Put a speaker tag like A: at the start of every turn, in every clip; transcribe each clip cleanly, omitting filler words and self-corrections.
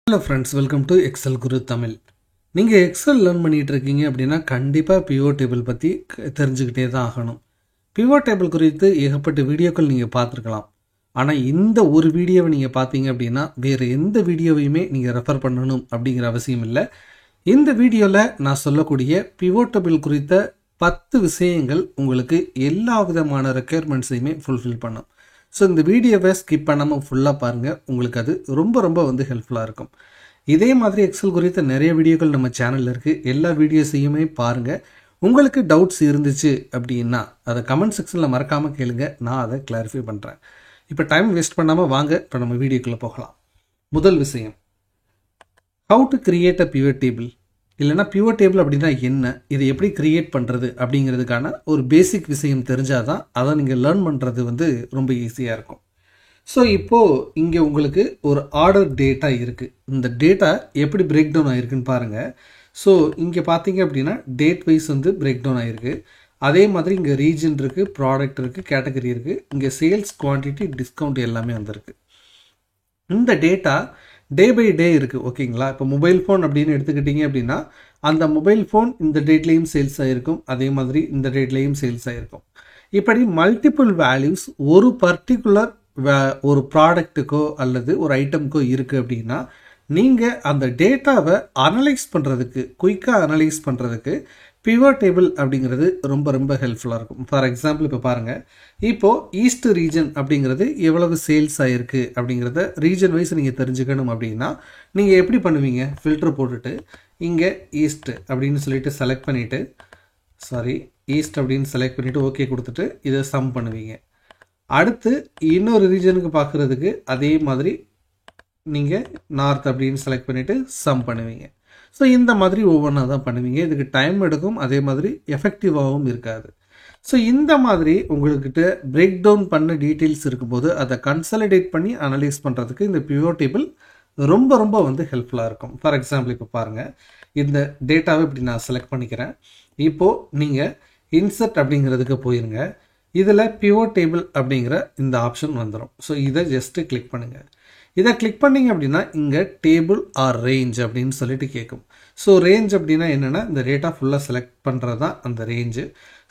A: Hello friends, welcome to Excel Guru Tamil. நீங்கள் XL learn பண்ணிட்டு இருக்கீங்க அப்படின்னா கண்டிப்பாக பிவோட் டேபிள் பற்றி தெரிஞ்சுக்கிட்டே தான் ஆகணும். பிவோட் டேபிள் குறித்து ஏகப்பட்ட வீடியோக்கள் நீங்கள் பார்த்துருக்கலாம். ஆனால் இந்த ஒரு வீடியோவை நீங்கள் பார்த்தீங்க அப்படின்னா வேறு எந்த வீடியோவையுமே நீங்கள் ரெஃபர் பண்ணணும் அப்படிங்கிற அவசியம் இல்லை. இந்த வீடியோவில் நான் சொல்லக்கூடிய பிவோட் டேபிள் குறித்த 10 விஷயங்கள் உங்களுக்கு எல்லா விதமான ரெக்யர்மெண்ட்ஸையுமே ஃபுல்ஃபில் பண்ணும். ஸோ இந்த வீடியோவை ஸ்கிப் பண்ணாமல் ஃபுல்லாக பாருங்கள், உங்களுக்கு அது ரொம்ப ஹெல்ப்ஃபுல்லாக இருக்கும். இதே மாதிரி எக்ஸல் குறித்த நிறைய வீடியோக்கள் நம்ம சேனலில் இருக்குது. எல்லா வீடியோஸையுமே பாருங்கள். உங்களுக்கு டவுட்ஸ் இருந்துச்சு அப்படின்னா அதை கமெண்ட் செக்ஷனில் மறக்காமல் கேளுங்க, நான் அதை கிளாரிஃபை பண்ணுறேன். இப்போ டைம் வேஸ்ட் பண்ணாமல் வாங்க இப்போ நம்ம வீடியோக்குள்ளே போகலாம். முதல் விஷயம், how to create a pivot table, இல்லைனா பிவட் டேபிள் அப்படின்னா என்ன, இதை எப்படி கிரியேட் பண்ணுறது அப்படிங்கிறதுக்கான ஒரு பேசிக் விஷயம் தெரிஞ்சால் தான் அதை நீங்கள் லேர்ன் பண்ணுறது ரொம்ப ஈஸியாக இருக்கும். ஸோ இப்போது இங்கே உங்களுக்கு ஒரு ஆர்டர் டேட்டா இருக்குது. இந்த டேட்டா எப்படி பிரேக் டவுன் ஆகிருக்குன்னு பாருங்கள். ஸோ இங்கே பார்த்தீங்க அப்படின்னா டேட் வைஸ் பிரேக் டவுன் ஆகிருக்கு. அதே மாதிரி இங்கே ரீஜன் இருக்குது, ப்ராடக்ட் இருக்குது, கேட்டகரி இருக்குது, இங்கே சேல்ஸ், குவான்டிட்டி, டிஸ்கவுண்ட் எல்லாமே வந்திருக்கு. இந்த டேட்டா டே பை டே இருக்குது. ஓகேங்களா? இப்போ மொபைல் ஃபோன் அப்படின்னு எடுத்துக்கிட்டிங்க அப்படின்னா அந்த மொபைல் ஃபோன் இந்த டேட்லேயும் சேல்ஸ் ஆகிருக்கும், அதே மாதிரி இந்த டேட்லேயும் சேல்ஸ் ஆகிருக்கும். இப்படி மல்டிபிள் வேல்யூஸ் ஒரு பர்டிகுலர் ஒரு ப்ராடக்ட்டுக்கோ அல்லது ஒரு ஐட்டமுக்கோ இருக்குது அப்படின்னா நீங்கள் அந்த டேட்டாவை அனலைஸ் பண்ணுறதுக்கு, குயிக்காக அனலைஸ் பண்ணுறதுக்கு பிவட் டேபிள் அப்படிங்கிறது ரொம்ப ஹெல்ப்ஃபுல்லாக இருக்கும். ஃபார் எக்ஸாம்பிள் இப்போ பாருங்கள், இப்போது ஈஸ்ட் ரீஜன் அப்படிங்கிறது எவ்வளவு சேல்ஸ் ஆகிருக்கு அப்படிங்கிறத ரீஜன் வைஸ் நீங்கள் தெரிஞ்சுக்கணும் அப்படின்னா நீங்கள் எப்படி பண்ணுவீங்க, ஃபில்டர் போட்டுட்டு இங்கே ஈஸ்ட் அப்படின்னு சொல்லிட்டு செலக்ட் பண்ணிவிட்டு ஈஸ்ட் அப்படின்னு செலக்ட் பண்ணிவிட்டு ஓகே கொடுத்துட்டு இதை சம் பண்ணுவீங்க. அடுத்து இன்னொரு ரீஜனுக்கு பார்க்குறதுக்கு அதே மாதிரி நீங்கள் நார்த் அப்படின்னு செலக்ட் பண்ணிவிட்டு சம் பண்ணுவீங்க. ஸோ இந்த மாதிரி ஒவ்வொன்றா தான் பண்ணுவீங்க. இதுக்கு டைம் எடுக்கும், அதே மாதிரி எஃபெக்டிவாகவும் இருக்காது. ஸோ இந்த மாதிரி உங்கள்கிட்ட பிரேக் டவுன் பண்ண டீட்டெயில்ஸ் இருக்கும்போது அதை கன்சாலிடேட் பண்ணி அனலைஸ் பண்ணுறதுக்கு இந்த பிவட் டேபிள் ரொம்ப ஹெல்ப்ஃபுல்லாக இருக்கும். ஃபார் எக்ஸாம்பிள் இப்போ பாருங்கள், இந்த டேட்டாவை இப்படி நான் செலக்ட் பண்ணிக்கிறேன். இப்போது நீங்கள் இன்சர்ட் அப்படிங்கிறதுக்கு போயிருங்க. இதில் பிவட் டேபிள் அப்படிங்கிற இந்த ஆப்ஷன் வந்துடும். ஸோ இதை ஜஸ்ட்டு கிளிக் பண்ணுங்கள். இதை கிளிக் பண்ணிங்க அப்படின்னா இங்கே டேபிள் ஆர் ரேஞ்ச் அப்படின்னு சொல்லிட்டு கேட்கும். ஸோ ரேஞ்ச் அப்படின்னா என்னென்னா இந்த டேட்டா ஃபுல்லாக செலக்ட் பண்ணுறது தான் அந்த ரேஞ்சு.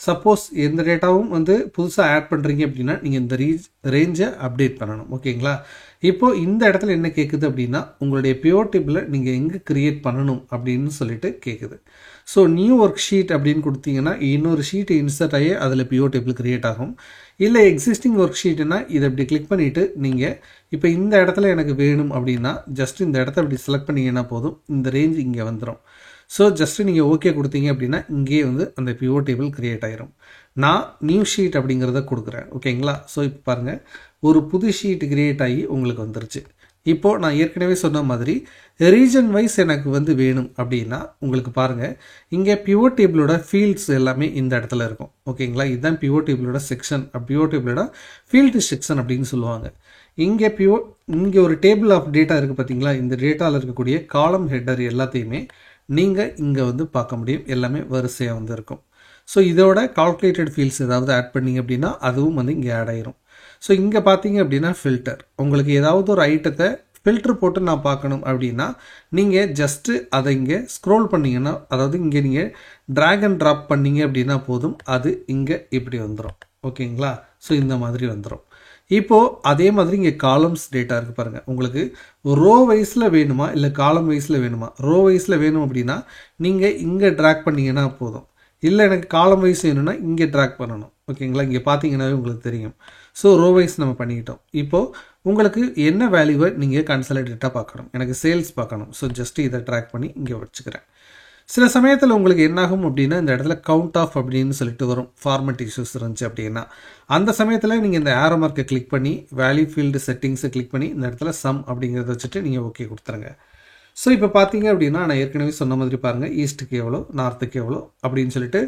A: சப்போஸ் எந்த டேட்டாவும் புதுசாக ஆட் பண்ணுறீங்க அப்படின்னா நீங்கள் இந்த ரேஞ்சை அப்டேட் பண்ணணும். ஓகேங்களா? இப்போது இந்த இடத்துல என்ன கேட்குது அப்படின்னா உங்களுடைய பிவட் டேபிளை நீங்கள் எங்கே க்ரியேட் பண்ணணும் அப்படின்னு சொல்லிட்டு கேட்குது. ஸோ நியூ ஒர்க் ஷீட் அப்படின்னு கொடுத்தீங்கன்னா இன்னொரு ஷீட் இன்சர்ட் ஆகி அதில் பிவட் டேபிள் க்ரியேட் ஆகும். இல்லை எக்ஸிஸ்டிங் ஒர்க் ஷீட்டுனா இதை இப்படி கிளிக் பண்ணிவிட்டு நீங்கள் இப்போ இந்த இடத்துல எனக்கு வேணும் அப்படின்னா ஜஸ்ட் இந்த இடத்த இப்படி செலக்ட் பண்ணிங்கன்னா போதும், இந்த ரேஞ்ச் இங்கே வந்துடும். ஸோ ஜஸ்ட்டு நீங்கள் ஓகே கொடுத்தீங்க அப்படின்னா இங்கேயே அந்த பிவட் டேபிள் க்ரியேட் ஆகிரும். நான் நியூ ஷீட் அப்படிங்கிறத கொடுக்குறேன். ஓகேங்களா? ஸோ இப்போ பாருங்கள், ஒரு புது ஷீட் க்ரியேட் ஆகி உங்களுக்கு வந்துருச்சு. இப்போது நான் ஏற்கனவே சொன்ன மாதிரி ரீஜன் வைஸ் எனக்கு வேணும் அப்படின்னா உங்களுக்கு பாருங்கள், இங்கே பிவட் டேபிளோட ஃபீல்ட்ஸ் எல்லாமே இந்த இடத்துல இருக்கும். ஓகேங்களா? இதுதான் பிவட் டேபிளோட செக்ஷன், பிவட் டேபிளோட ஃபீல்டு செக்ஷன் அப்படின்னு சொல்லுவாங்க. இங்கே ஒரு டேபிள் ஆஃப் டேட்டா இருக்குது பார்த்தீங்களா? இந்த டேட்டாவில் இருக்கக்கூடிய காலம் ஹெட்டர் எல்லாத்தையுமே நீங்கள் இங்கே பார்க்க முடியும். எல்லாமே வரிசையாக இருக்கும். ஸோ இதோட கால்குலேட்டட் ஃபீல்ட்ஸ் ஏதாவது ஆட் பண்ணிங்க அப்படின்னா அதுவும் இங்கே ஆட் ஆயிரும். ஸோ இங்கே பார்த்தீங்க அப்படின்னா ஃபில்டர், உங்களுக்கு ஏதாவது ஒரு ஐட்டத்தை ஃபில்டர் போட்டு நான் பார்க்கணும் அப்படின்னா நீங்கள் ஜஸ்ட்டு அதை இங்கே ஸ்க்ரோல் பண்ணிங்கன்னா, அதாவது இங்கே நீங்கள் ட்ராக் அண்ட் ட்ராப் பண்ணிங்க அப்படின்னா போதும், அது இங்கே இப்படி வந்துடும். ஓகேங்களா? ஸோ இந்த மாதிரி வந்துடும். இப்போது அதே மாதிரி இங்கே காலம்ஸ் டேட்டா இருக்குது பாருங்கள். உங்களுக்கு ரோ வைஸில் வேணுமா இல்லை காலம் வைஸில் வேணுமா? ரோ வைஸில் வேணும் அப்படின்னா நீங்கள் இங்கே ட்ராக் பண்ணிங்கன்னா போதும். இல்லை எனக்கு காலம் வைஸ் வேணும்னா இங்கே ட்ராக் பண்ணணும். ஓகேங்களா? இங்கே பார்த்தீங்கன்னாவே உங்களுக்கு தெரியும். ஸோ ரோ வைஸ் நம்ம பண்ணிக்கிட்டோம். இப்போது உங்களுக்கு என்ன வேல்யூவை நீங்கள் கன்சாலிடேட்டாக பார்க்கணும், எனக்கு சேல்ஸ் பார்க்கணும். ஸோ ஜஸ்ட்டு இதை ட்ராக் பண்ணி இங்கே வச்சுக்கிறேன். சில சமயத்தில் உங்களுக்கு என்னாகும் அப்படின்னா இந்த இடத்துல கவுண்ட் ஆஃப் அப்படின்னு சொல்லிட்டு வரும், ஃபார்மட் இஷ்யூஸ் இருந்துச்சு அப்படின்னா அந்த சமயத்தில் நீங்கள் இந்த ஏரோ மார்க்கை கிளிக் பண்ணி வேல்யூ ஃபீல்டு செட்டிங்ஸை கிளிக் பண்ணி இந்த இடத்துல சம் அப்படிங்கிறத வச்சுட்டு நீங்கள் ஓகே கொடுத்துருங்க. ஸோ இப்போ பார்த்தீங்க அப்படின்னா நான் ஏற்கனவே சொன்ன மாதிரி பாருங்கள், ஈஸ்ட்டுக்கு எவ்வளோ, நார்த்துக்கு எவ்வளோ அப்படின்னு சொல்லிட்டு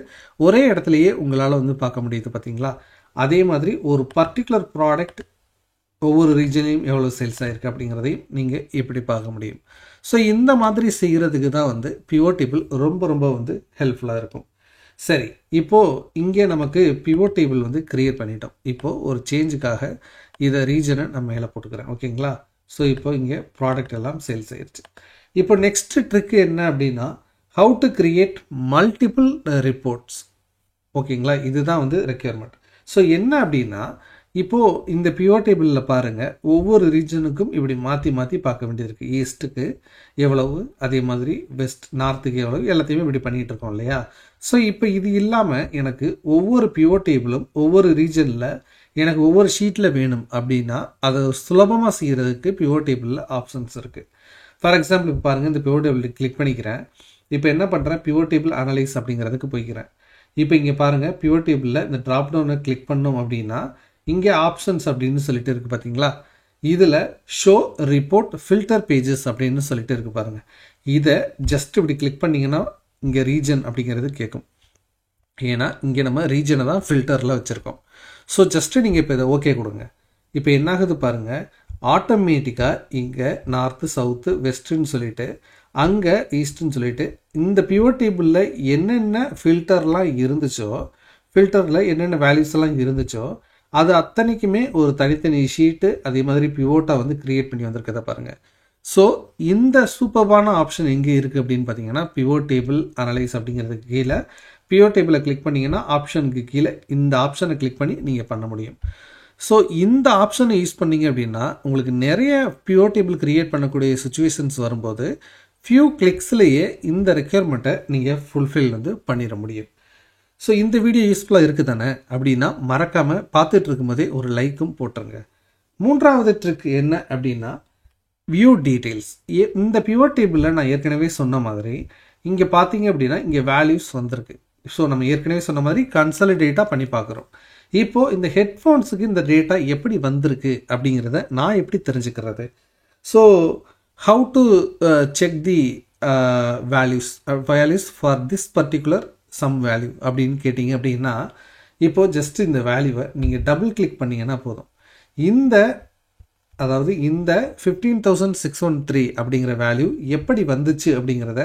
A: ஒரே இடத்துலையே உங்களால் பார்க்க முடியுது பார்த்தீங்களா? அதே மாதிரி ஒரு பர்டிகுலர் ப்ராடக்ட் ஒவ்வொரு ரீஜனையும் எவ்வளோ சேல்ஸ் ஆகிருக்கு அப்படிங்கிறதையும் நீங்கள் எப்படி பார்க்க முடியும். ஸோ இந்த மாதிரி செய்கிறதுக்கு தான் பிவட் டேபிள் ரொம்ப ஹெல்ப்ஃபுல்லாக இருக்கும். சரி, இப்போது இங்கே நமக்கு பிவட் டேபிள் கிரியேட் பண்ணிட்டோம். இப்போது ஒரு சேஞ்சுக்காக இதை ரீஜனை நான் மேலே போட்டுக்கிறேன். ஓகேங்களா? ஸோ இப்போ இங்கே ப்ராடக்ட் எல்லாம் சேல்ஸ் ஆயிடுச்சு. இப்போ நெக்ஸ்ட் ட்ரிக் என்ன அப்படின்னா, how to create multiple reports. ஓகேங்களா, இதுதான் வந்து ரெக்யர்மெண்ட். ஸோ என்ன அப்படின்னா, இப்போது இந்த பியூர் டேபிளில் பாருங்கள், ஒவ்வொரு ரீஜனுக்கும் இப்படி மாற்றி மாற்றி பார்க்க வேண்டியது இருக்குது. ஈஸ்ட்டுக்கு எவ்வளவு, அதே மாதிரி வெஸ்ட் நார்த்துக்கு எவ்வளவு, எல்லாத்தையுமே இப்படி பண்ணிகிட்டு இருக்கோம் இல்லையா. ஸோ இப்போ இது இல்லாமல் எனக்கு ஒவ்வொரு பியூர் டேபிளும் ஒவ்வொரு ரீஜனில் எனக்கு ஒவ்வொரு ஷீட்டில் வேணும் அப்படின்னா அதை சுலபமாக செய்கிறதுக்கு பியூர் டேபிளில் ஆப்ஷன்ஸ் இருக்குது. ஃபார் எக்ஸாம்பிள் இப்போ பாருங்கள், இந்த பியூர் டேபிள் கிளிக் பண்ணிக்கிறேன். இப்போ என்ன பண்ணுறேன், பியூர் டேபிள் அனலைஸ் அப்படிங்கிறதுக்கு போய்க்கிறேன். இப்போ இங்கே பாருங்கள், பியூர் டேபிளில் இந்த ட்ராப் டவுனை கிளிக் பண்ணோம் அப்படின்னா இங்கே ஆப்ஷன்ஸ் அப்படின்னு சொல்லிட்டு இருக்குது பார்த்தீங்களா. இதில் ஷோ ரிப்போர்ட் ஃபில்டர் பேஜஸ் அப்படின்னு சொல்லிட்டு இருக்குது பாருங்கள். இதை ஜஸ்ட் இப்படி கிளிக் பண்ணிங்கன்னா இங்கே ரீஜன் அப்படிங்கிறது கேட்கும். ஏன்னா இங்கே நம்ம ரீஜனை தான் ஃபில்டரில் வச்சுருக்கோம். ஸோ ஜஸ்ட்டு நீங்கள் இப்போ இதை ஓகே கொடுங்க. இப்போ என்னாகுது பாருங்கள், ஆட்டோமேட்டிக்காக இங்கே நார்த்து சவுத்து வெஸ்ட்டுன்னு சொல்லிட்டு அங்கே ஈஸ்ட்டுன்னு சொல்லிட்டு இந்த பியூர் டேபிளில் என்னென்ன ஃபில்டர்லாம் இருந்துச்சோ, ஃபில்டரில் என்னென்ன வேல்யூஸ் எல்லாம் இருந்துச்சோ அது அத்தனைக்குமே ஒரு தனித்தனி ஷீட்டு அதே மாதிரி பிவோட்டாக வந்து க்ரியேட் பண்ணி வந்திருக்கதை பாருங்கள். ஸோ இந்த சூப்பர்பான ஆப்ஷன் எங்கே இருக்குது அப்படின்னு பார்த்தீங்கன்னா, பிவோட் டேபிள் அனலைஸ் அப்படிங்கிறதுக்கு கீழே பிவோட் டேபிளை கிளிக் பண்ணிங்கன்னா ஆப்ஷனுக்கு கீழே இந்த ஆப்ஷனை கிளிக் பண்ணி நீங்கள் பண்ண முடியும். ஸோ இந்த ஆப்ஷனை யூஸ் பண்ணிங்க அப்படின்னா உங்களுக்கு நிறைய பிவோட் டேபிள் க்ரியேட் பண்ணக்கூடிய சுச்சுவேஷன்ஸ் வரும்போது ஃபியூ கிளிக்ஸ்லேயே இந்த ரெக்யர்மெண்ட்டை நீங்கள் ஃபுல்ஃபில் வந்து பண்ணிட முடியும். ஸோ இந்த வீடியோ யூஸ்ஃபுல்லாக இருக்குது தானே அப்படின்னா மறக்காமல் பார்த்துட்டு இருக்கும்போதே ஒரு லைக்கும் போட்டுருங்க. மூன்றாவது ட்ரிக் என்ன அப்படின்னா, வியூ டீட்டெயில்ஸ். இந்த பியூர் டேபிளில் நான் ஏற்கனவே சொன்ன மாதிரி இங்கே பார்த்தீங்க அப்படின்னா இங்கே வேல்யூஸ் வந்திருக்கு. ஸோ நம்ம ஏற்கனவே சொன்ன மாதிரி கன்சாலிடேட்டாக பண்ணி பார்க்குறோம். இப்போது இந்த ஹெட்ஃபோன்ஸுக்கு இந்த டேட்டா எப்படி வந்திருக்கு அப்படிங்கிறத நான் எப்படி தெரிஞ்சுக்கிறது. So how to check the values for this particular sum value அப்படின்னு கேட்டிங்க அப்படின்னா, இப்போது ஜஸ்ட் இந்த வேல்யூவை நீங்கள் டபுள் கிளிக் பண்ணிங்கன்னா போதும். அதாவது இந்த 15,613 அப்படிங்கிற வேல்யூ எப்படி வந்துச்சு அப்படிங்கிறத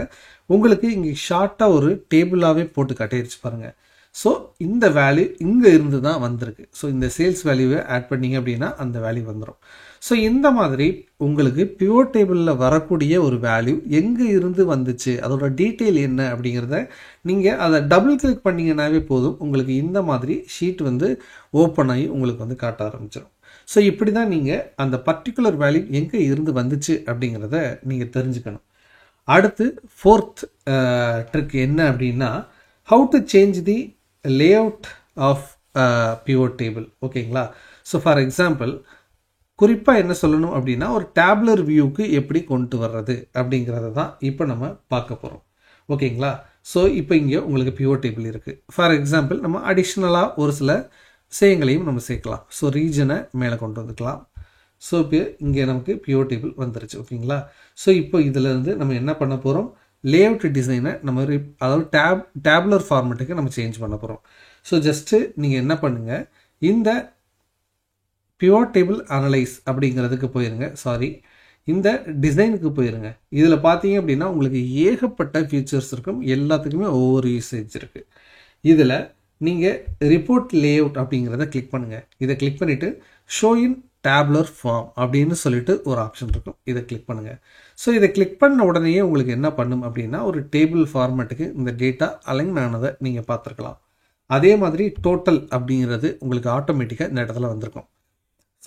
A: உங்களுக்கு இங்கே ஷார்ட்டாக ஒரு டேபிளாகவே போட்டு காட்டிடுச்சு பாருங்கள். ஸோ இந்த வேல்யூ இங்கே இருந்து தான் வந்திருக்கு. ஸோ இந்த சேல்ஸ் வேல்யூவை ஆட் பண்ணிங்க அப்படின்னா அந்த வேல்யூ வந்துடும். ஸோ இந்த மாதிரி உங்களுக்கு பியூர் டேபிளில் வரக்கூடிய ஒரு வேல்யூ எங்கே இருந்து வந்துச்சு, அதோட டீட்டெயில் என்ன அப்படிங்கிறத நீங்கள் அதை டபுள் கிளிக் பண்ணிங்கன்னாவே போதும், உங்களுக்கு இந்த மாதிரி ஷீட் வந்து ஓப்பன் ஆகி உங்களுக்கு வந்து காட்ட ஆரம்பிச்சிடும். ஸோ இப்படி தான் நீங்கள் அந்த பர்டிகுலர் வேல்யூ எங்கே இருந்து வந்துச்சு அப்படிங்கிறத நீங்கள் தெரிஞ்சுக்கணும். அடுத்து ஃபோர்த் ட்ரிக் என்ன அப்படின்னா, how to change the layout of pure table. ஓகேங்களா. ஸோ ஃபார் எக்ஸாம்பிள் குறிப்பாக என்ன சொல்லணும் அப்படின்னா, ஒரு டேப்லர் வியூக்கு எப்படி கொண்டு வர்றது அப்படிங்கிறத தான் இப்போ நம்ம பார்க்க போகிறோம். ஓகேங்களா. ஸோ இப்போ இங்கே உங்களுக்கு பியூர் டேபிள் இருக்குது. ஃபார் எக்ஸாம்பிள் நம்ம அடிஷ்னலாக ஒரு சில விஷயங்களையும் நம்ம சேர்க்கலாம். ஸோ ரீஜனை மேலே கொண்டு வந்துக்கலாம். ஸோ இப்போ இங்கே நமக்கு பியூர் டேபிள் வந்துருச்சு. ஓகேங்களா. ஸோ இப்போ இதிலேருந்து நம்ம என்ன பண்ண போகிறோம், லேஅவுட் டிசைனை நம்ம அதாவது டேப்லர் ஃபார்மேட்டுக்கு நம்ம சேஞ்ச் பண்ண போகிறோம். ஸோ ஜஸ்ட்டு நீங்கள் என்ன பண்ணுங்கள், இந்த பியூர் டேபிள் அனலைஸ் அப்படிங்கிறதுக்கு போயிருங்க. இந்த டிசைனுக்கு போயிருங்க. இதில் பார்த்தீங்க அப்படின்னா உங்களுக்கு ஏகப்பட்ட ஃபீச்சர்ஸ் இருக்கும், எல்லாத்துக்குமே ஒவ்வொரு யூசேஜ் இருக்குது. இதில் நீங்கள் ரிப்போர்ட் லேஅவுட் அப்படிங்கிறத கிளிக் பண்ணுங்கள். இதை கிளிக் பண்ணிவிட்டு ஷோ இன் டேப்லர் ஃபார்ம் அப்படின்னு சொல்லிட்டு ஒரு ஆப்ஷன் இருக்கும், இதை கிளிக் பண்ணுங்கள். ஸோ இதை கிளிக் பண்ண உடனேயே உங்களுக்கு என்ன பண்ணும் அப்படின்னா, ஒரு டேபிள் ஃபார்மேட்டுக்கு இந்த டேட்டா அலைன் ஆனதை நீங்கள் பார்த்துருக்கலாம். அதே மாதிரி டோட்டல் அப்படிங்கிறது உங்களுக்கு ஆட்டோமேட்டிக்காக இந்த இடத்துல வந்திருக்கும்.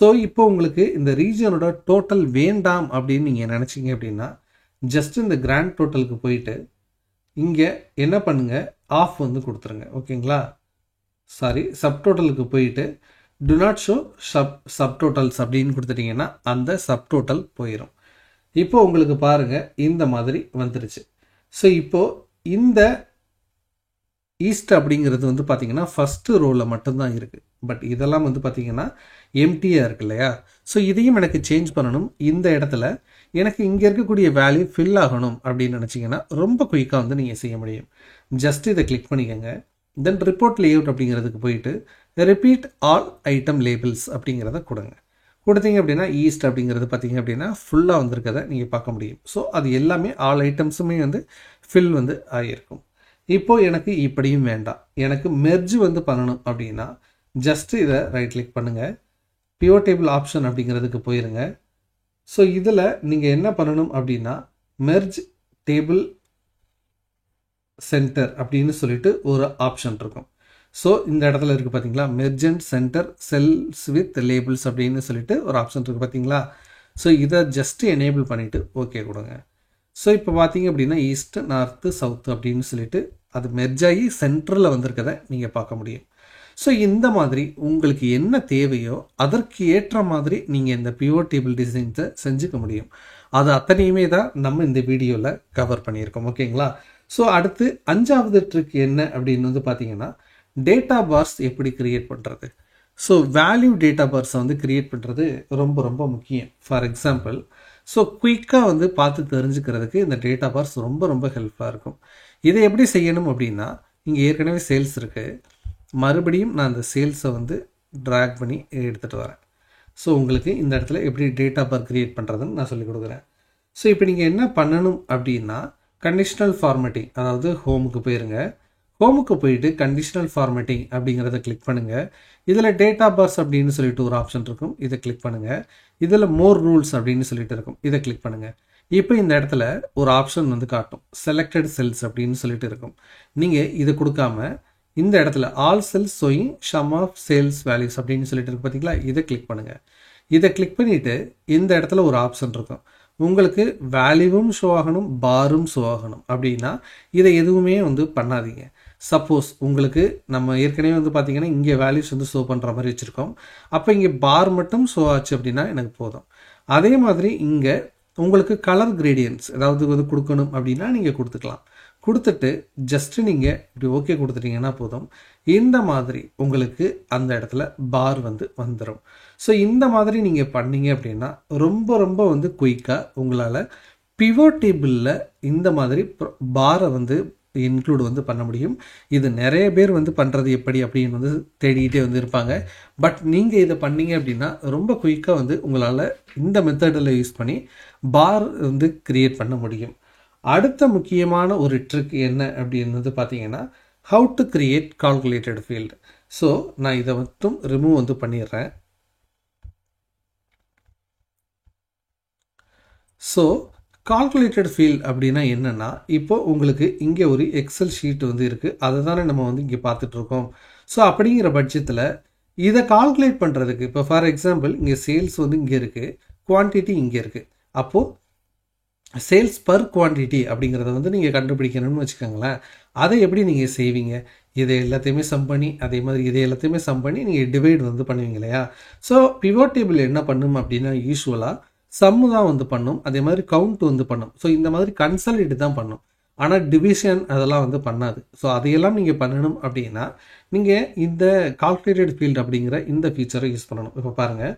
A: ஸோ இப்போ உங்களுக்கு இந்த ரீஜனோட டோட்டல் வேண்டாம் அப்படின்னு நீங்கள் நினச்சிங்க அப்படின்னா, ஜஸ்ட் இந்த கிராண்ட் டோட்டலுக்கு போயிட்டு இங்கே என்ன பண்ணுங்கள், ஆஃப் வந்து கொடுத்துருங்க. ஓகேங்களா. சப்டோட்டலுக்கு போயிட்டு டு நாட் ஷோ சப்டோட்டல்ஸ் அப்படின்னு கொடுத்துட்டிங்கன்னா அந்த சப்டோட்டல் போயிடும். இப்போ உங்களுக்கு பாருங்கள் இந்த மாதிரி வந்துருச்சு. ஸோ இப்போது இந்த ஈஸ்ட் அப்படிங்கிறது வந்து பார்த்திங்கன்னா ஃபஸ்ட்டு ரோவில் மட்டும்தான் இருக்குது. பட் இதெல்லாம் வந்து பார்த்திங்கன்னா எம்டியாக இருக்கு இல்லையா. ஸோ இதையும் எனக்கு சேஞ்ச் பண்ணணும். இந்த இடத்துல எனக்கு இங்கே இருக்கக்கூடிய வேல்யூ ஃபில் ஆகணும் அப்படின்னு நினச்சிங்கன்னா ரொம்ப குயிக்காக வந்து நீங்கள் செய்ய முடியும். ஜஸ்ட் இதை கிளிக் பண்ணிக்கோங்க. தென் ரிப்போர்ட் லேஅவுட் அப்படிங்கிறதுக்கு போயிட்டு ரிப்பீட் ஆல் ஐட்டம் லேபிள்ஸ் அப்படிங்கிறத கொடுத்தீங்க அப்படின்னா ஈஸ்ட் அப்படிங்கிறது பார்த்திங்க அப்படின்னா ஃபுல்லாக வந்திருக்கதை நீங்கள் பார்க்க முடியும். ஸோ அது எல்லாமே ஆல் ஐட்டம்ஸுமே வந்து ஃபில் வந்து ஆகியிருக்கும். இப்போது எனக்கு இப்படியும் வேண்டாம், எனக்கு மெர்ஜ் வந்து பண்ணணும் அப்படின்னா ஜஸ்ட்டு இதை ரைட் கிளிக் பண்ணுங்கள், பியூர் டேபிள் ஆப்ஷன் அப்படிங்கிறதுக்கு போயிருங்க. ஸோ இதில் நீங்கள் என்ன பண்ணணும் அப்படின்னா மெர்ஜ் டேபிள் சென்டர் அப்படின்னு சொல்லிட்டு ஒரு ஆப்ஷன் இருக்கும். ஸோ இந்த இடத்துல இருக்குது பார்த்தீங்களா, merge and centre cells with labels அப்படின்னு சொல்லிட்டு ஒரு ஆப்ஷன் இருக்குது பார்த்தீங்களா. ஸோ இதை ஜஸ்ட் எனேபிள் பண்ணிவிட்டு ஓகே கொடுங்க. ஸோ இப்போ பார்த்தீங்க அப்படின்னா ஈஸ்ட் நார்த்து சவுத்து அப்படின்னு சொல்லிட்டு அது மெர்ஜ் ஆகி சென்டரில் வந்திருக்கதை நீங்கள் பார்க்க முடியும். ஸோ இந்த மாதிரி உங்களுக்கு என்ன தேவையோ அதற்கு ஏற்ற மாதிரி நீங்கள் இந்த பிவோட் டேபிள் டிசைன்ஸை செஞ்சுக்க முடியும். அது அத்தனையுமே தான் நம்ம இந்த வீடியோவில் கவர் பண்ணியிருக்கோம். ஓகேங்களா. ஸோ அடுத்து 5வது ட்ரிக் என்ன அப்படின்னு வந்து பார்த்தீங்கன்னா டேட்டா பார்ஸ் எப்படி கிரியேட் பண்ணுறது. ஸோ வேல்யூ டேட்டா பார்ஸை வந்து கிரியேட் பண்ணுறது ரொம்ப ரொம்ப முக்கியம். ஃபார் எக்ஸாம்பிள் ஸோ குயிக்காக வந்து பார்த்து தெரிஞ்சுக்கிறதுக்கு இந்த டேட்டா பார்ஸ் ரொம்ப ரொம்ப ஹெல்ப்ஃபுல்லாக இருக்கும். இதை எப்படி செய்யணும் அப்படின்னா இங்கே ஏற்கனவே சேல்ஸ் இருக்குது, மறுபடியும் நான் அந்த சேல்ஸை வந்து ட்ராக் பண்ணி எடுத்துகிட்டு வரேன். ஸோ உங்களுக்கு இந்த இடத்துல எப்படி டேட்டா பார் கிரியேட் பண்ணுறதுன்னு நான் சொல்லிக் கொடுக்குறேன். ஸோ இப்போ நீங்கள் என்ன பண்ணணும் அப்படின்னா கண்டிஷனல் ஃபார்மேட்டிங், அதாவது ஹோமுக்கு போயிருங்க. ஹோமுக்கு போயிட்டு கண்டிஷனல் ஃபார்மேட்டிங் அப்படிங்கிறத கிளிக் பண்ணுங்கள். இதில் டேட்டா பார்ஸ் அப்படின்னு சொல்லிட்டு ஒரு ஆப்ஷன் இருக்கும், இதை கிளிக் பண்ணுங்கள். இதில் மோர் ரூல்ஸ் அப்படின்னு சொல்லிட்டு இருக்கும், இதை கிளிக் பண்ணுங்கள். இப்போ இந்த இடத்துல ஒரு ஆப்ஷன் வந்து காட்டும், செலக்டட் செல்ஸ் அப்படின்னு சொல்லிட்டு இருக்கும். நீங்கள் இதை கொடுக்காம இந்த இடத்துல all cells showing sum of sales values அப்படின்னு சொல்லிட்டு இருக்கு பார்த்தீங்களா, இதை கிளிக் பண்ணுங்கள். இதை கிளிக் பண்ணிவிட்டு இந்த இடத்துல ஒரு ஆப்ஷன் இருக்கும், உங்களுக்கு வேல்யூவும் ஷோ ஆகணும் பாரும் ஷோ ஆகணும் அப்படின்னா இதை எதுவுமே வந்து பண்ணாதீங்க. சப்போஸ் உங்களுக்கு நம்ம ஏற்கனவே வந்து பார்த்தீங்கன்னா இங்கே வேல்யூஸ் வந்து ஷோ பண்ணுற மாதிரி வச்சுருக்கோம், அப்போ இங்கே பார் மட்டும் ஷோ ஆச்சு அப்படின்னா எனக்கு போதும். அதே மாதிரி இங்கே உங்களுக்கு கலர் கிரேடியன்ஸ் ஏதாவது வந்து கொடுக்கணும் அப்படின்னா நீங்கள் கொடுத்துக்கலாம். கொடுத்துட்டு ஜஸ்ட்டு நீங்கள் இப்படி ஓகே கொடுத்துட்டீங்கன்னா போதும், இந்த மாதிரி உங்களுக்கு அந்த இடத்துல பார் வந்து வந்துடும். ஸோ இந்த மாதிரி நீங்கள் பண்ணீங்க அப்படின்னா ரொம்ப ரொம்ப வந்து குயிக்காக உங்களால் பிவோட் டேபிளில் இந்த மாதிரி பாரை வந்து இன்க்ளூட் வந்து பண்ண முடியும். இது நிறைய பேர் வந்து பண்ணுறது எப்படி அப்படின்னு வந்து தேடிக்கிட்டே வந்து இருப்பாங்க. பட் நீங்கள் இதை பண்ணீங்க அப்படின்னா ரொம்ப குயிக்காக வந்து உங்களால் இந்த மெத்தடில் யூஸ் பண்ணி பார் வந்து கிரியேட் பண்ண முடியும். அடுத்த முக்கியமான ஒரு ட்ரிக் என்ன அப்படின்னு பார்த்தீங்கன்னா how to create calculated field. So நான் இதை மட்டும் ரிமூவ் வந்து பண்ணிடுறேன். ஸோ கால்குலேட்டட் ஃபீல்ட் அப்படின்னா என்னென்னா இப்போ உங்களுக்கு இங்கே ஒரு எக்ஸல் ஷீட் வந்து இருக்குது, அதை தானே நம்ம வந்து இங்கே பார்த்துட்ருக்கோம். ஸோ அப்படிங்கிற பட்சத்தில் இதை கால்குலேட் பண்ணுறதுக்கு இப்போ ஃபார் எக்ஸாம்பிள் இங்கே சேல்ஸ் வந்து இங்கே இருக்குது, குவான்டிட்டி இங்கே இருக்குது. அப்போது சேல்ஸ் பர் குவான்டிட்டி அப்படிங்கிறத வந்து நீங்கள் கண்டுபிடிக்கணும்னு வச்சுக்கோங்களேன். அதை எப்படி நீங்கள் செய்வீங்க, இதை எல்லாத்தையுமே சம் பண்ணி அதே மாதிரி இதை எல்லாத்தையுமே சம் பண்ணி நீங்கள் டிவைட் வந்து பண்ணுவீங்க இல்லையா. ஸோ பிவோட் டேபிள் என்ன பண்ணும் அப்படின்னா யூஸ்வலாக சம்மு தான் வந்து பண்ணும், அதே மாதிரி கவுண்ட் வந்து பண்ணும். ஸோ இந்த மாதிரி கன்சாலிடேட் தான் பண்ணும், ஆனால் டிவிஷன் அதெல்லாம் வந்து பண்ணாது. ஸோ அதையெல்லாம் நீங்கள் பண்ணணும் அப்படின்னா நீங்கள் இந்த கால்குலேட்டட் ஃபீல்டு அப்படிங்கிற இந்த ஃபீச்சரை யூஸ் பண்ணணும். இப்போ பாருங்கள்,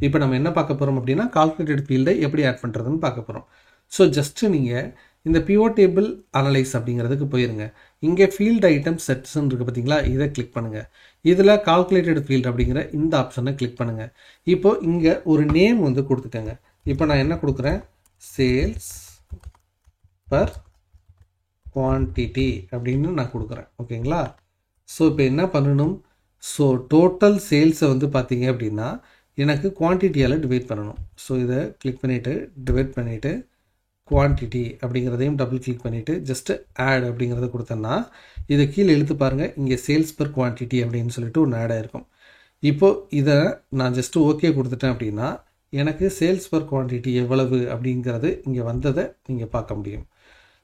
A: இப்போ நம்ம என்ன பார்க்க போகிறோம் அப்படின்னா கால்குலேட்டட் ஃபீல்டை எப்படி ஆட் பண்ணுறதுன்னு பார்க்க போகிறோம். ஸோ ஜஸ்ட்டு நீங்கள் இந்த பிவோட் டேபிள் அனலைஸ் அப்படிங்கிறதுக்கு போயிருங்க. இங்கே ஃபீல்டு ஐட்டம் செட்ஸ்ன்னு இருக்குது பார்த்தீங்களா, இதை கிளிக் பண்ணுங்கள். இதில் கால்குலேட்டட் ஃபீல்டு அப்படிங்கிற இந்த ஆப்ஷனை கிளிக் பண்ணுங்கள். இப்போது இங்கே ஒரு நேம் வந்து கொடுத்துக்கோங்க. இப்போ நான் என்ன கொடுக்குறேன், சேல்ஸ் பர் குவான்டிட்டி அப்படின்னு நான் கொடுக்குறேன். ஓகேங்களா. ஸோ இப்போ என்ன பண்ணணும், ஸோ டோட்டல் சேல்ஸை வந்து பார்த்தீங்க அப்படின்னா எனக்கு குவான்டிட்டியால் டிவைட் பண்ணணும். ஸோ இதை கிளிக் பண்ணிவிட்டு டிவைட் பண்ணிவிட்டு குவான்டிட்டி அப்படிங்கிறதையும் டபுள் கிளிக் பண்ணிவிட்டு ஜஸ்ட்டு ஆட் அப்படிங்கிறத கொடுத்தேன்னா இதை கீழே இழுத்து பாருங்கள், இங்கே சேல்ஸ் பர் குவான்டிட்டி அப்படின்னு சொல்லிட்டு ஒன்று ஆட் ஆகிருக்கும். இப்போது இதை நான் ஜஸ்ட்டு ஓகே கொடுத்துட்டேன் அப்படின்னா எனக்கு சேல்ஸ் பர் குவான்டிட்டி எவ்வளவு அப்படிங்கிறது இங்கே வந்ததை நீங்கள் பார்க்க முடியும்.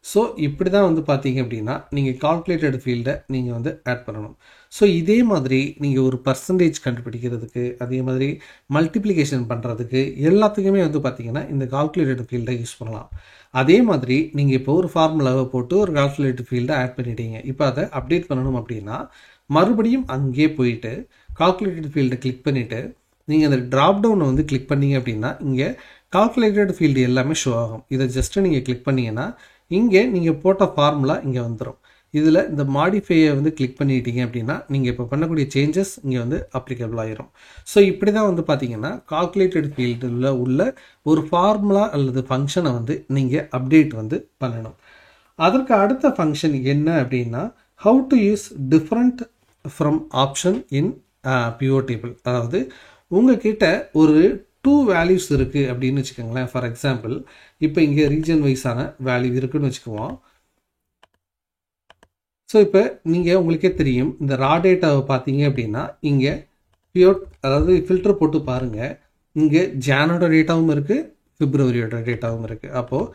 A: ஸோ இப்படி தான் வந்து பார்த்தீங்க அப்படின்னா நீங்கள் கால்குலேட்டட் ஃபீல்டை நீங்கள் வந்து ஆட் பண்ணணும். ஸோ இதே மாதிரி நீங்கள் ஒரு பர்சன்டேஜ் கண்டுபிடிக்கிறதுக்கு அதே மாதிரி மல்டிப்ளிகேஷன் பண்ணுறதுக்கு எல்லாத்துக்குமே வந்து பார்த்தீங்கன்னா இந்த கால்குலேட்டட் ஃபீல்டை யூஸ் பண்ணலாம். அதே மாதிரி நீங்கள் இப்போ ஒரு ஃபார்முலாவை போட்டு ஒரு கால்குலேட்டட் ஃபீல்டை ஆட் பண்ணிட்டீங்க, இப்போ அதை அப்டேட் பண்ணணும் அப்படின்னா மறுபடியும் அங்கே போயிட்டு கால்குலேட்டட் ஃபீல்டை கிளிக் பண்ணிவிட்டு நீங்கள் அந்த ட்ராப் டவுனை வந்து கிளிக் பண்ணிங்க அப்படின்னா இங்கே கால்குலேட்டட் ஃபீல்டு எல்லாமே ஷோ ஆகும். இதை ஜஸ்ட்டு நீங்கள் கிளிக் பண்ணிங்கன்னா இங்கே நீங்கள் போட்ட ஃபார்முலா இங்கே வந்துடும். இதில் இந்த மாடிஃபையை வந்து கிளிக் பண்ணிட்டீங்க அப்படின்னா நீங்கள் இப்போ பண்ணக்கூடிய சேஞ்சஸ் இங்கே வந்து அப்ளிகபிள் ஆகிரும். ஸோ இப்படி தான் வந்து பார்த்தீங்கன்னா கால்குலேட்டட் ஃபீல்டில் உள்ள ஒரு ஃபார்முலா அல்லது ஃபங்க்ஷனை வந்து நீங்கள் அப்டேட் வந்து பண்ணணும். அதற்கு அடுத்த ஃபங்க்ஷன் என்ன அப்படின்னா how to use different from option in pivot table. அதாவது உங்ககிட்ட ஒரு 2 வேல்யூஸ் இருக்குது அப்படின்னு வச்சுக்கோங்களேன். ஃபார் எக்ஸாம்பிள் இப்போ இங்கே ரீஜன் வைஸான வேல்யூ இருக்குன்னு வச்சுக்குவோம். ஸோ இப்போ நீங்கள் உங்களுக்கே தெரியும் இந்த ரா டேட்டாவை பார்த்தீங்க அப்படின்னா இங்கே பியூர் அதாவது ஃபில்டர் போட்டு பாருங்கள். இங்கே ஜானோட டேட்டாவும் இருக்குது, பிப்ரவரியோட டேட்டாவும் இருக்குது. அப்போது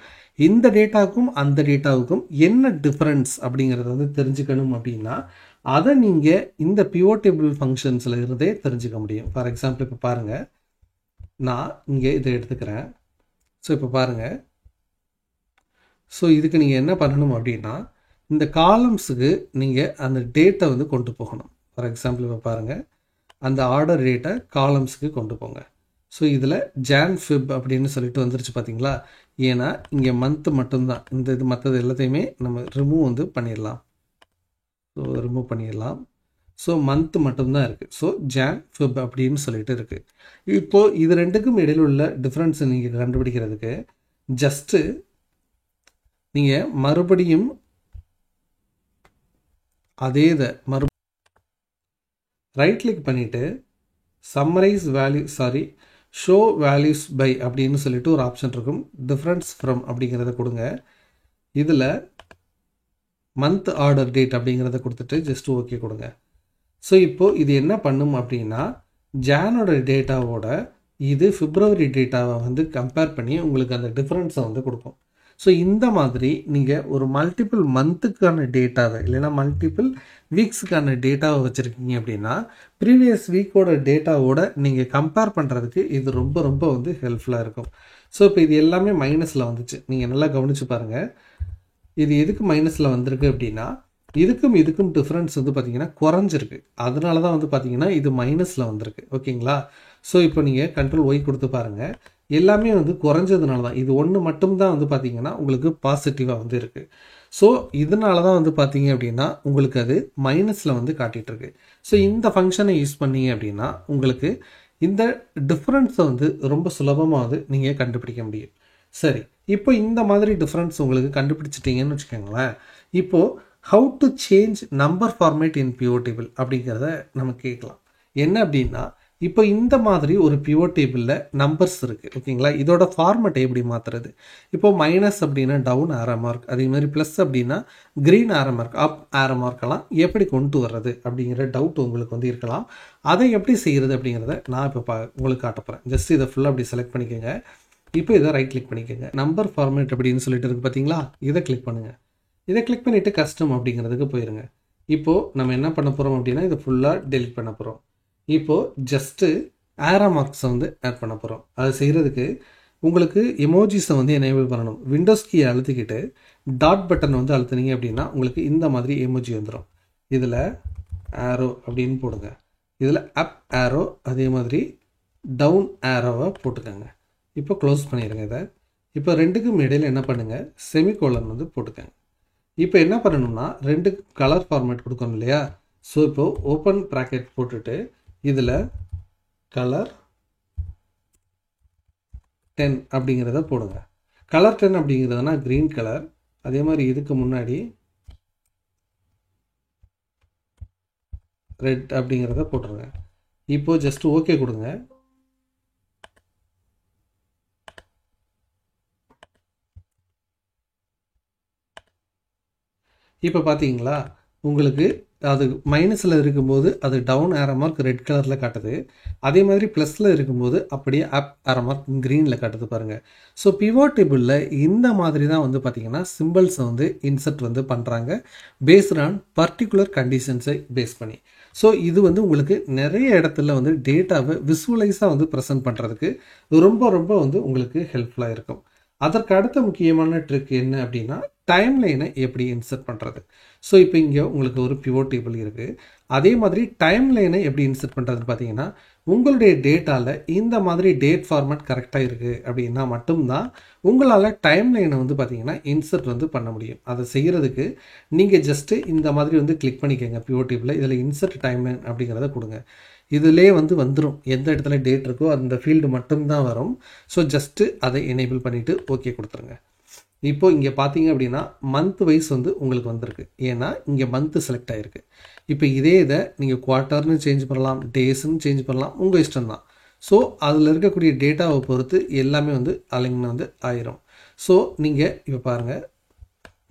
A: இந்த டேட்டாவுக்கும் அந்த டேட்டாவுக்கும் என்ன டிஃப்ரென்ஸ் அப்படிங்கிறத வந்து தெரிஞ்சுக்கணும் அப்படின்னா அதை நீங்கள் இந்த பிவோட் டேபிள் ஃபங்க்ஷன்ஸில் இருந்தே தெரிஞ்சுக்க முடியும். ஃபார் எக்ஸாம்பிள் இப்போ பாருங்கள், நான் இங்கே இதை எடுத்துக்கிறேன். ஸோ இப்போ பாருங்கள், ஸோ இதுக்கு நீங்கள் என்ன பண்ணணும் அப்படின்னா இந்த காலம்ஸுக்கு நீங்கள் அந்த டேட்டை வந்து கொண்டு போகணும். ஃபார் எக்ஸாம்பிள் இப்போ பாருங்கள், அந்த ஆர்டர் டேட்டை காலம்ஸுக்கு கொண்டு போங்க. ஸோ இதில் ஜான் ஃபிப் அப்படின்னு சொல்லிட்டு வந்துருச்சு பார்த்தீங்களா. ஏன்னா இங்கே மந்த்து மட்டும்தான், இந்த இது மற்றது எல்லாத்தையுமே நம்ம ரிமூவ் வந்து பண்ணிடலாம். ஸோ ரிமூவ் பண்ணிடலாம். ஸோ மந்த்து மட்டும்தான் இருக்குது. ஸோ ஜான் ஃபிப் அப்படின்னு சொல்லிட்டு இருக்குது. இப்போது இது ரெண்டுக்கும் இடையில் உள்ள டிஃப்ரென்ஸை நீங்கள் கண்டுபிடிக்கிறதுக்கு ஜஸ்ட்டு நீங்கள் மறுபடியும் அதே இதை ரைட் கிளிக் பண்ணிவிட்டு summarize value show values by அப்படின்னு சொல்லிட்டு ஒரு ஆப்ஷன் இருக்கும். டிஃப்ரென்ஸ் ஃப்ரம் அப்படிங்கிறத கொடுங்க. இதில் மந்த் ஆர்டர் டேட் அப்படிங்கிறத கொடுத்துட்டு ஜஸ்ட் ஓகே கொடுங்க. ஸோ இப்போது இது என்ன பண்ணும் அப்படின்னா ஜானோட டேட்டாவோட இது பிப்ரவரி டேட்டாவை வந்து கம்பேர் பண்ணி உங்களுக்கு அந்த டிஃப்ரென்ஸை வந்து கொடுக்கும். ஸோ இந்த மாதிரி நீங்கள் ஒரு மல்டிபிள் மந்த்துக்கான டேட்டாவை இல்லைன்னா மல்டிபிள் வீக்ஸுக்கான டேட்டாவை வச்சுருக்கீங்க அப்படின்னா ப்ரீவியஸ் வீக்கோட டேட்டாவோட நீங்கள் கம்பேர் பண்ணுறதுக்கு இது ரொம்ப ரொம்ப வந்து ஹெல்ப்ஃபுல்லாக இருக்கும். ஸோ இப்போ இது எல்லாமே மைனஸில் வந்துச்சு, நீங்கள் நல்லா கவனித்து பாருங்கள். இது எதுக்கு மைனஸில் வந்திருக்கு அப்படின்னா இதுக்கும் டிஃப்ரென்ஸ் வந்து பார்த்திங்கன்னா குறைஞ்சிருக்கு. அதனால தான் வந்து பார்த்திங்கன்னா இது மைனஸில் வந்திருக்கு. ஓகேங்களா. ஸோ இப்போ நீங்கள் கண்ட்ரோல் ஒய் கொடுத்து பாருங்கள், எல்லாமே வந்து குறைஞ்சதுனால தான். இது ஒன்று மட்டும்தான் வந்து பார்த்திங்கன்னா உங்களுக்கு பாசிட்டிவாக வந்து இருக்குது. ஸோ இதனால தான் வந்து பார்த்திங்க அப்படின்னா உங்களுக்கு அது மைனஸில் வந்து காட்டிகிட்ருக்கு. ஸோ இந்த ஃபங்க்ஷனை யூஸ் பண்ணிங்க அப்படின்னா உங்களுக்கு இந்த டிஃப்ரென்ஸை வந்து ரொம்ப சுலபமாக வந்து நீங்கள் கண்டுபிடிக்க முடியும். சரி, இப்போ இந்த மாதிரி டிஃப்ரென்ஸ் உங்களுக்கு கண்டுபிடிச்சிட்டிங்கன்னு வச்சுக்கோங்களேன். இப்போது how to change number format in pivot table அப்படிங்கிறத நம்ம கேட்கலாம். என்ன அப்படின்னா இப்போ இந்த மாதிரி ஒரு பிவோட் டேபிளில் நம்பர்ஸ் இருக்குது. ஓகேங்களா. இதோட ஃபார்மேட்டை எப்படி மாற்றுறது? இப்போது மைனஸ் அப்படின்னா டவுன் ஆரோ மார்க், அதே மாதிரி ப்ளஸ் அப்படின்னா க்ரீன் ஆரோ மார்க், அப் ஆரோ மார்க்கெல்லாம் எப்படி கொண்டு வர்றது அப்படிங்கிற டவுட் உங்களுக்கு வந்து இருக்கலாம். அதை எப்படி செய்கிறது அப்படிங்கிறத நான் இப்போ உங்களுக்கு காட்டப்போகிறேன். ஜஸ்ட் இதை ஃபுல்லாக அப்படி செலக்ட் பண்ணிக்கோங்க. இப்போ இதை ரைட் கிளிக் பண்ணிக்கோங்க. நம்பர் ஃபார்மேட் அப்படின்னு சொல்லிட்டு இருக்குது பார்த்தீங்களா, இதை கிளிக் பண்ணுங்கள். இதை கிளிக் பண்ணிவிட்டு கஸ்டம் அப்படிங்கிறதுக்கு போயிருங்க. இப்போது நம்ம என்ன பண்ண போகிறோம் அப்படின்னா இதை ஃபுல்லாக டெலிட் பண்ண போகிறோம். இப்போது ஜஸ்ட்டு ஆரோ மார்க்ஸை வந்து ஆட் பண்ண போகிறோம். அது செய்கிறதுக்கு உங்களுக்கு எமோஜிஸை வந்து எனேபிள் பண்ணணும். விண்டோஸ் கீயை அழுத்திக்கிட்டு டாட் பட்டன் வந்து அழுத்துனீங்க அப்படின்னா உங்களுக்கு இந்த மாதிரி எமோஜி வந்துடும். இதில் ஆரோ அப்படின்னு போடுங்க. இதில் அப் ஆரோ அதே மாதிரி டவுன் ஆரோவை போட்டுக்கோங்க. இப்போ க்ளோஸ் பண்ணிடுங்க இதை. இப்போ ரெண்டுக்கும் இடையில் என்ன பண்ணுங்கள், செமிகோலன் வந்து போட்டுக்கோங்க. இப்போ என்ன பண்ணணும்னா ரெண்டு கலர் ஃபார்மேட் கொடுக்கணும் இல்லையா. ஸோ இப்போது ஓப்பன் ப்ராக்கெட் போட்டுட்டு இதில் கலர் 10 அப்படிங்கிறத போடுங்க. கலர் 10 அப்படிங்கிறதுனா க்ரீன் கலர். அதே மாதிரி இதுக்கு முன்னாடி ரெட் அப்படிங்கிறத போட்டுருங்க. இப்போது ஜஸ்ட் ஓகே கொடுங்க. இப்போ பார்த்தீங்களா உங்களுக்கு அது மைனஸில் இருக்கும்போது அது டவுன் ஆரோ மார்க் ரெட் கலரில் காட்டுது. அதே மாதிரி ப்ளஸில் இருக்கும்போது அப்படியே அப் ஆரோ மார்க் க்ரீனில் காட்டுது பாருங்கள். ஸோ பிவோட் டேபிளில் இந்த மாதிரி தான் வந்து பார்த்திங்கன்னா சிம்பிள்ஸை வந்து இன்சர்ட் வந்து பண்ணுறாங்க பேஸ்ட் ஆன் பர்டிகுலர் கண்டிஷன்ஸை பேஸ் பண்ணி. ஸோ இது வந்து உங்களுக்கு நிறைய இடத்துல வந்து டேட்டாவை விசுவலைஸாக வந்து ப்ரெசென்ட் பண்ணுறதுக்கு ரொம்ப ரொம்ப வந்து உங்களுக்கு ஹெல்ப்ஃபுல்லாக இருக்கும். அதற்கு அடுத்த முக்கியமான ட்ரிக் என்ன அப்படின்னா டைம் லைனை எப்படி இன்சர்ட் பண்ணுறது. ஸோ இப்போ இங்கே உங்களுக்கு ஒரு பிவோட் டேபிள் இருக்குது. அதே மாதிரி டைம் லைனை எப்படி இன்சர்ட் பண்ணுறதுன்னு பார்த்தீங்கன்னா உங்களுடைய டேட்டாவில் இந்த மாதிரி டேட் ஃபார்மேட் கரெக்டாக இருக்குது அப்படின்னா மட்டும்தான் உங்களால் டைம் லைனை வந்து பார்த்தீங்கன்னா இன்சர்ட் வந்து பண்ண முடியும். அதை செய்கிறதுக்கு நீங்கள் ஜஸ்ட்டு இந்த மாதிரி வந்து கிளிக் பண்ணிக்கோங்க பிவோட் டேபிளில். இதில் இன்சர்ட் டைம் லைன் அப்படிங்கிறத கொடுங்க. இதிலே வந்து வந்துடும், எந்த இடத்துல டேட் இருக்கோ அந்த ஃபீல்டு மட்டும்தான் வரும். ஸோ ஜஸ்ட்டு அதை எனேபிள் பண்ணிவிட்டு ஓகே கொடுத்துருங்க. இப்போது இங்கே பார்த்தீங்க அப்படின்னா மந்த் வைஸ் வந்து உங்களுக்கு வந்திருக்கு. ஏன்னா இங்கே மந்த்து செலக்ட் ஆகிருக்கு. இப்போ இதே இதை நீங்கள் குவார்ட்டர்னு சேஞ்ச் பண்ணலாம், டேஸ்ன்னு சேஞ்ச் பண்ணலாம், உங்கள் இஷ்டம் தான். ஸோ அதில் இருக்கக்கூடிய டேட்டாவை பொறுத்து எல்லாமே வந்து அலைன் வந்து ஆயிரும். ஸோ நீங்கள் இப்போ பாருங்கள்,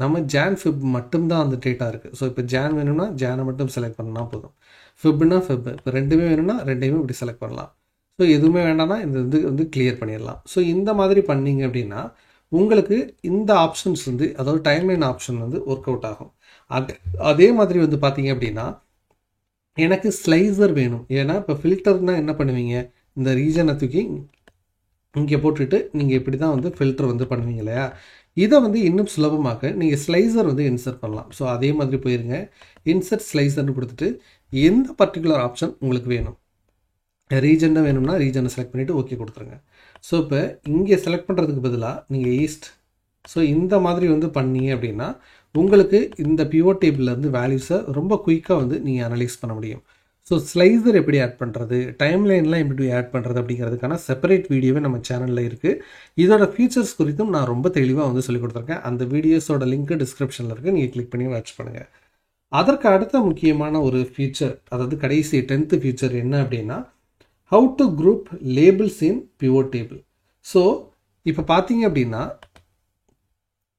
A: நம்ம ஜான் ஃபிப் மட்டும்தான் அந்த டேட்டா இருக்குது. ஸோ இப்போ ஜான் வேணும்னா ஜானை மட்டும் செலக்ட் பண்ணால் போதும், ஃபிப்னா ஃபிப், இப்போ ரெண்டுமே வேணும்னா ரெண்டையுமே இப்படி செலக்ட் பண்ணலாம். ஸோ எதுவுமே வேண்டாம்னா இந்த இது வந்து கிளியர் பண்ணிடலாம். ஸோ இந்த மாதிரி பண்ணிங்க அப்படின்னா உங்களுக்கு இந்த ஆப்ஷன்ஸ் வந்து, அதாவது டைம்லைன் ஆப்ஷன் வந்து ஒர்க் அவுட் ஆகும். அதே மாதிரி வந்து பார்த்தீங்க அப்படின்னா எனக்கு ஸ்லைசர் வேணும். ஏன்னா இப்போ ஃபில்டர்னால் என்ன பண்ணுவீங்க, இந்த ரீஜனை தூக்கி இங்கே போட்டுட்டு நீங்கள் இப்படி தான் வந்து ஃபில்டர் வந்து பண்ணுவீங்க இல்லையா. இதை வந்து இன்னும் சுலபமாக நீங்கள் ஸ்லைசர் வந்து இன்சர்ட் பண்ணலாம். ஸோ அதே மாதிரி போயிருங்க, இன்சர்ட் ஸ்லைசர்னு கொடுத்துட்டு எந்த பர்டிகுலர் ஆப்ஷன் உங்களுக்கு வேணும், ரீஜனை வேணும்னா ரீஜனை செலக்ட் பண்ணிவிட்டு ஓகே கொடுத்துருங்க. ஸோ இப்போ இங்கே செலக்ட் பண்ணுறதுக்கு பதிலாக நீங்கள் ஈஸ்ட், ஸோ இந்த மாதிரி வந்து பண்ணீங்க அப்படின்னா உங்களுக்கு இந்த பிவோட் டேபிள்லேருந்து வேல்யூஸை ரொம்ப குயிக்காக வந்து நீங்கள் அனலைஸ் பண்ண முடியும். ஸோ ஸ்லைசர் எப்படி ஆட் பண்ணுறது, டைம்லைன்லாம் எப்படி ஆட் பண்ணுறது அப்படிங்கிறதுக்கான செப்பரேட் வீடியோவே நம்ம சேனலில் இருக்குது. இதோட ஃபீச்சர்ஸ் குறித்தும் நான் ரொம்ப தெளிவாக வந்து சொல்லிக் கொடுத்துருக்கேன். அந்த வீடியோஸோட லிங்க் டிஸ்கிரிப்ஷனில் இருக்குது, நீங்கள் கிளிக் பண்ணி வாட்ச் பண்ணுங்கள். அதற்கு அடுத்த முக்கியமான ஒரு ஃபீச்சர், அதாவது கடைசி 10th ஃபீச்சர் என்ன அப்படின்னா how to group labels in pivot table. So இப்போ பார்த்தீங்க அப்படின்னா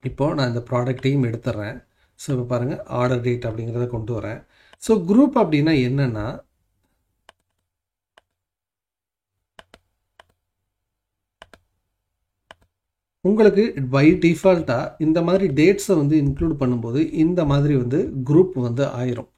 A: இப்போது நான் இந்த ப்ராடக்டையும் எடுத்துடுறேன். ஸோ இப்போ பாருங்கள், ஆர்டர் டேட் அப்படிங்கிறத கொண்டு வரேன். ஸோ குரூப் அப்படின்னா என்னென்னா, உங்களுக்கு பை டிஃபால்ட்டாக இந்த மாதிரி டேட்ஸை வந்து இன்க்ளூட் பண்ணும்போது இந்த மாதிரி வந்து குரூப் வந்து ஆயிரும்.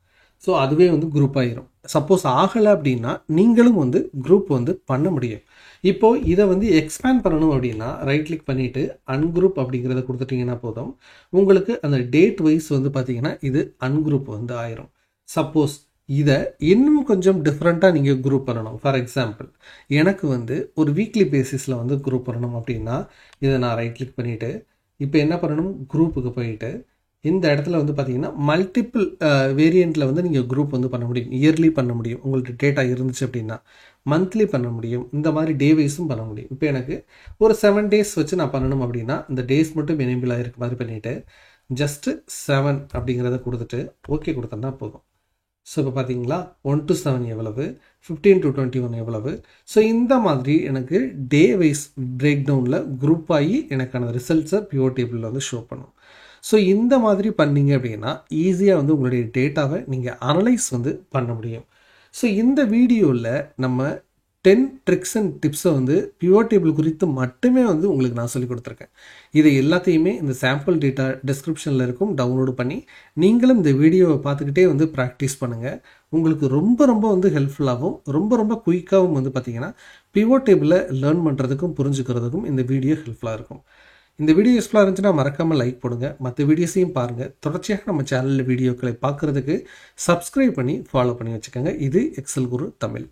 A: ஸோ அதுவே வந்து குரூப் ஆயிரும். சப்போஸ் ஆகலை அப்படின்னா நீங்களும் வந்து குரூப் வந்து பண்ண முடியும். இப்போது இதை வந்து எக்ஸ்பேண்ட் பண்ணணும் அப்படின்னா ரைட் கிளிக் பண்ணிவிட்டு அன்குரூப் அப்படிங்கிறத கொடுத்துட்டிங்கன்னா போதும், உங்களுக்கு அந்த டேட் வைஸ் வந்து பார்த்திங்கன்னா இது அன்குரூப் வந்து ஆயிரும். சப்போஸ் இதை இன்னும் கொஞ்சம் டிஃப்ரெண்ட்டாக நீங்கள் குரூப் பண்ணணும், ஃபார் எக்ஸாம்பிள் எனக்கு வந்து ஒரு வீக்லி பேசிஸில் வந்து குரூப் பண்ணணும் அப்படின்னா இதை நான் ரைட் கிளிக் பண்ணிவிட்டு இப்போ என்ன பண்ணணும், குரூப்புக்கு போயிட்டு இந்த இடத்துல வந்து பார்த்தீங்கன்னா மல்டிபிள் வேரியண்ட்டில் வந்து நீங்கள் குரூப் வந்து பண்ண முடியும். இயர்லி பண்ண முடியும், உங்களுக்கு டேட்டா இருந்துச்சு அப்படின்னா மந்த்லி பண்ண முடியும், இந்த மாதிரி டே வைஸும் பண்ண முடியும். இப்போ எனக்கு ஒரு 7 days வச்சு நான் பண்ணணும் அப்படின்னா இந்த டேஸ் மட்டும் எனேபிள் ஆகிருக்க மாதிரி பண்ணிவிட்டு ஜஸ்ட்டு 7 அப்படிங்கிறத கொடுத்துட்டு ஓகே கொடுத்தோன்னா போதும். ஸோ இப்போ பார்த்தீங்களா 1 to 7 எவ்வளவு, 15 to 21 எவ்வளவு. ஸோ இந்த மாதிரி எனக்கு டே வைஸ் பிரேக் டவுனில் குரூப் ஆகி எனக்கான ரிசல்ட்ஸை பிவோட் டேபிளில் வந்து ஷோ பண்ணும். ஸோ இந்த மாதிரி பண்ணிங்க அப்படின்னா ஈஸியாக வந்து உங்களுடைய டேட்டாவை நீங்கள் அனலைஸ் வந்து பண்ண முடியும். ஸோ இந்த வீடியோவில் நம்ம 10 ட்ரிக்ஸ் அண்ட் டிப்ஸை வந்து பிவோட் டேபிள் குறித்து மட்டுமே வந்து உங்களுக்கு நான் சொல்லிக் கொடுத்துருக்கேன். இதை எல்லாத்தையுமே இந்த சாம்பிள் டேட்டா டிஸ்கிரிப்ஷனில் இருக்கும், டவுன்லோடு பண்ணி நீங்களும் இந்த வீடியோவை பார்த்துக்கிட்டே வந்து ப்ராக்டிஸ் பண்ணுங்கள். உங்களுக்கு ரொம்ப ரொம்ப வந்து ஹெல்ப்ஃபுல்லாகவும் ரொம்ப ரொம்ப குயிக்காகவும் வந்து பார்த்திங்கன்னா பிவோட் டேபிளை லேர்ன் பண்ணுறதுக்கும் புரிஞ்சுக்கிறதுக்கும் இந்த வீடியோ ஹெல்ப்ஃபுல்லாக இருக்கும். இந்த வீடியோ யூஸ்ஃபுல்லாக இருந்துச்சுன்னா மறக்காமல் லைக் போடுங்க, மற்ற வீடியோஸையும் பாருங்கள். தொடர்ச்சியாக நம்ம சேனலில் வீடியோக்களை பார்க்குறதுக்கு சப்ஸ்கிரைப் பண்ணி ஃபாலோ பண்ணி வச்சுக்கோங்க. இது எக்ஸல் குரு தமிழ்.